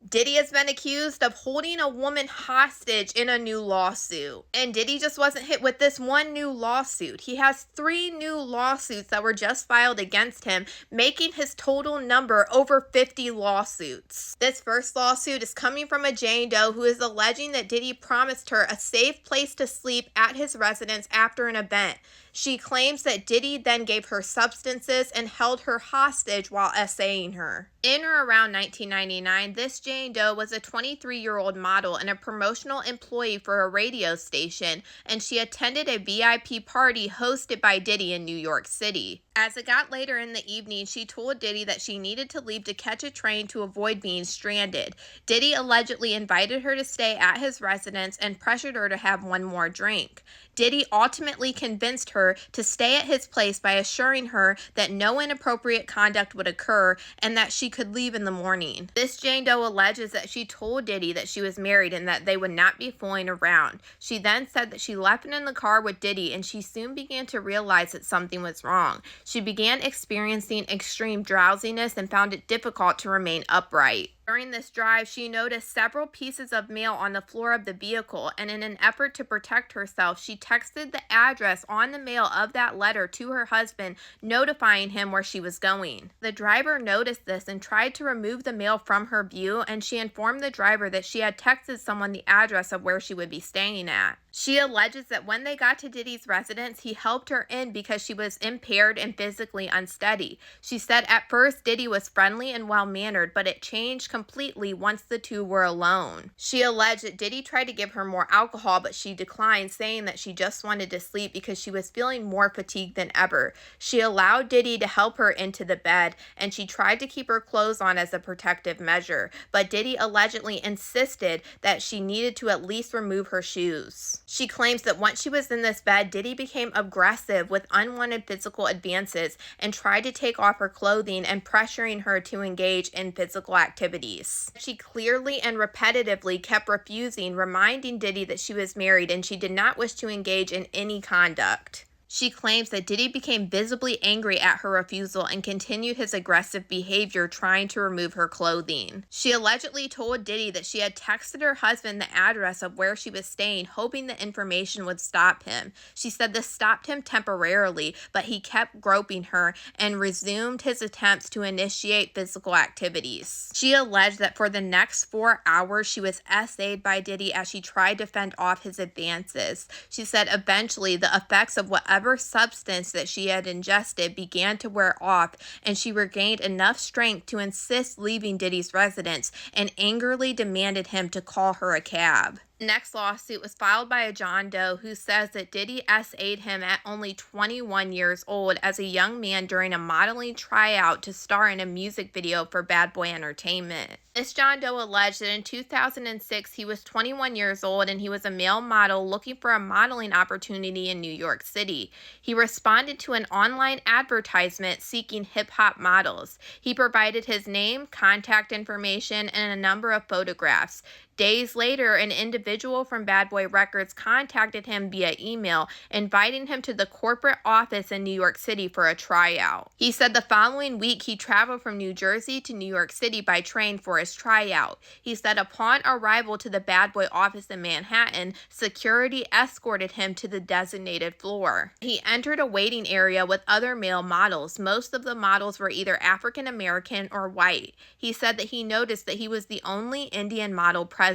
Diddy has been accused of holding a woman hostage in a new lawsuit. And Diddy just wasn't hit with this one new lawsuit. He has 3 new lawsuits that were just filed against him, making his total number over 50 lawsuits. This first lawsuit is coming from a Jane Doe who is alleging that Diddy promised her a safe place to sleep at his residence after an event. She claims that Diddy then gave her substances and held her hostage while essaying her. In or around 1999, this Jane Doe was a 23-year-old model and a promotional employee for a radio station, and she attended a VIP party hosted by Diddy in New York City. As it got later in the evening, she told Diddy that she needed to leave to catch a train to avoid being stranded. Diddy allegedly invited her to stay at his residence and pressured her to have one more drink. Diddy ultimately convinced her to stay at his place by assuring her that no inappropriate conduct would occur and that she could leave in the morning. This Jane Doe alleges that she told Diddy that she was married and that they would not be fooling around. She then said that she left him in the car with Diddy and she soon began to realize that something was wrong. She began experiencing extreme drowsiness and found it difficult to remain upright. During this drive, she noticed several pieces of mail on the floor of the vehicle, and in an effort to protect herself, she texted the address on the mail of that letter to her husband, notifying him where she was going. The driver noticed this and tried to remove the mail from her view, and she informed the driver that she had texted someone the address of where she would be staying at. She alleges that when they got to Diddy's residence, he helped her in because she was impaired and physically unsteady. She said at first Diddy was friendly and well-mannered, but it changed completely once the two were alone. She alleged that Diddy tried to give her more alcohol, but she declined, saying that she just wanted to sleep because she was feeling more fatigued than ever. She allowed Diddy to help her into the bed, and she tried to keep her clothes on as a protective measure, but Diddy allegedly insisted that she needed to at least remove her shoes. She claims that once she was in this bed, Diddy became aggressive with unwanted physical advances and tried to take off her clothing and pressuring her to engage in physical activities. She clearly and repetitively kept refusing, reminding Diddy that she was married and she did not wish to engage in any conduct. She claims that Diddy became visibly angry at her refusal and continued his aggressive behavior, trying to remove her clothing. She allegedly told Diddy that she had texted her husband the address of where she was staying, hoping the information would stop him. She said this stopped him temporarily, but he kept groping her and resumed his attempts to initiate physical activities. She alleged that for the next 4 hours, she was essayed by Diddy as she tried to fend off his advances. She said eventually the effects of whatever substance that she had ingested began to wear off, and she regained enough strength to insist leaving Diddy's residence and angrily demanded him to call her a cab. The next lawsuit was filed by a John Doe who says that Diddy SA'd him at only 21 years old as a young man during a modeling tryout to star in a music video for Bad Boy Entertainment. This John Doe alleged that in 2006 he was 21 years old and he was a male model looking for a modeling opportunity in New York City. He responded to an online advertisement seeking hip-hop models. He provided his name, contact information, and a number of photographs. Days later, an individual from Bad Boy Records contacted him via email, inviting him to the corporate office in New York City for a tryout. He said the following week he traveled from New Jersey to New York City by train for his tryout. He said upon arrival to the Bad Boy office in Manhattan, security escorted him to the designated floor. He entered a waiting area with other male models. Most of the models were either African American or white. He said that he noticed that he was the only Indian model present.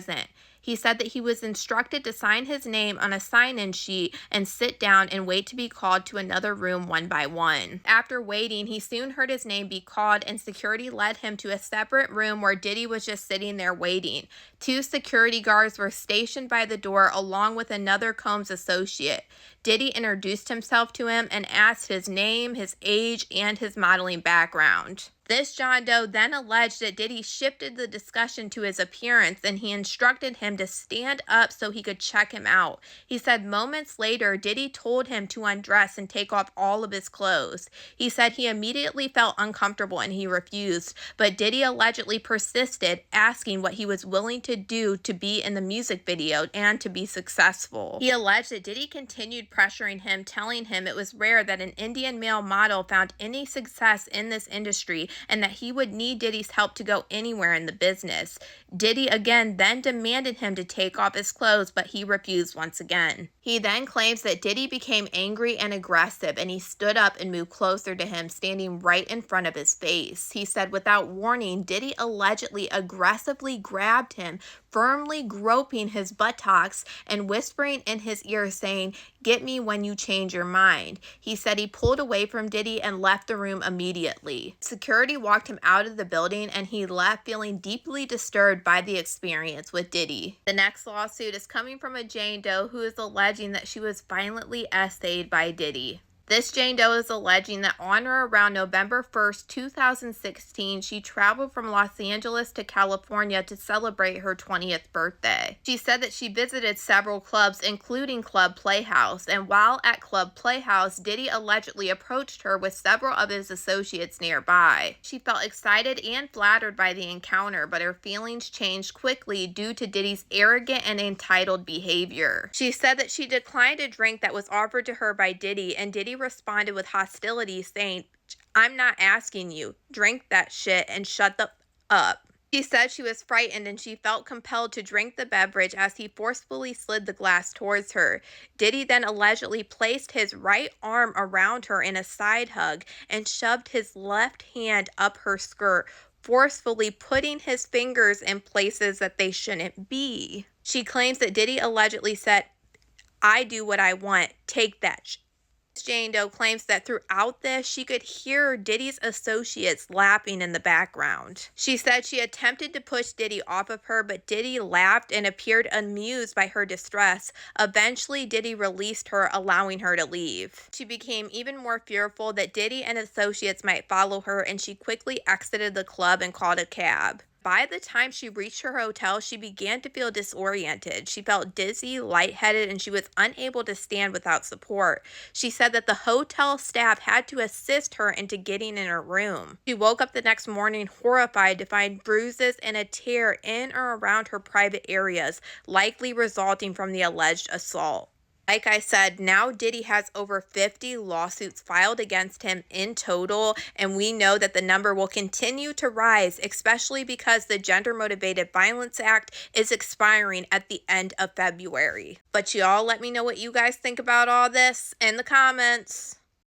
He said that he was instructed to sign his name on a sign-in sheet and sit down and wait to be called to another room one by one. After waiting, he soon heard his name be called and security led him to a separate room where Diddy was just sitting there waiting. 2 security guards were stationed by the door along with another Combs associate. Diddy introduced himself to him and asked his name, his age, and his modeling background. This John Doe then alleged that Diddy shifted the discussion to his appearance and he instructed him to stand up so he could check him out. He said moments later, Diddy told him to undress and take off all of his clothes. He said he immediately felt uncomfortable and he refused, but Diddy allegedly persisted, asking what he was willing to do to be in the music video and to be successful. He alleged that Diddy continued pressuring him, telling him it was rare that an Indian male model found any success in this industry and that he would need Diddy's help to go anywhere in the business. Diddy again then demanded him to take off his clothes, but he refused once again. He then claims that Diddy became angry and aggressive, and he stood up and moved closer to him, standing right in front of his face. He said without warning, Diddy allegedly aggressively grabbed him, firmly groping his buttocks and whispering in his ear saying, "Get me when you change your mind." He said he pulled away from Diddy and left the room immediately. Security walked him out of the building, and he left feeling deeply disturbed by the experience with Diddy. The next lawsuit is coming from a Jane Doe who is alleging that she was violently essayed by Diddy. This Jane Doe is alleging that on or around November 1st, 2016, she traveled from Los Angeles to California to celebrate her 20th birthday. She said that she visited several clubs, including Club Playhouse, and while at Club Playhouse, Diddy allegedly approached her with several of his associates nearby. She felt excited and flattered by the encounter, but her feelings changed quickly due to Diddy's arrogant and entitled behavior. She said that she declined a drink that was offered to her by Diddy, and Diddy responded with hostility, saying, "I'm not asking you. Drink that shit and shut the up." She said she was frightened and she felt compelled to drink the beverage as he forcefully slid the glass towards her. Diddy then allegedly placed his right arm around her in a side hug and shoved his left hand up her skirt, forcefully putting his fingers in places that they shouldn't be. She claims that Diddy allegedly said, "I do what I want. Take that." Jane Doe claims that throughout this, she could hear Diddy's associates laughing in the background. She said she attempted to push Diddy off of her, but Diddy laughed and appeared amused by her distress. Eventually, Diddy released her, allowing her to leave. She became even more fearful that Diddy and associates might follow her, and she quickly exited the club and called a cab. By the time she reached her hotel, she began to feel disoriented. She felt dizzy, lightheaded, and she was unable to stand without support. She said that the hotel staff had to assist her into getting in her room. She woke up the next morning horrified to find bruises and a tear in or around her private areas, likely resulting from the alleged assault. Like I said, now Diddy has over 50 lawsuits filed against him in total, and we know that the number will continue to rise, especially because the Gender Motivated Violence Act is expiring at the end of February. But y'all let me know what you guys think about all this in the comments.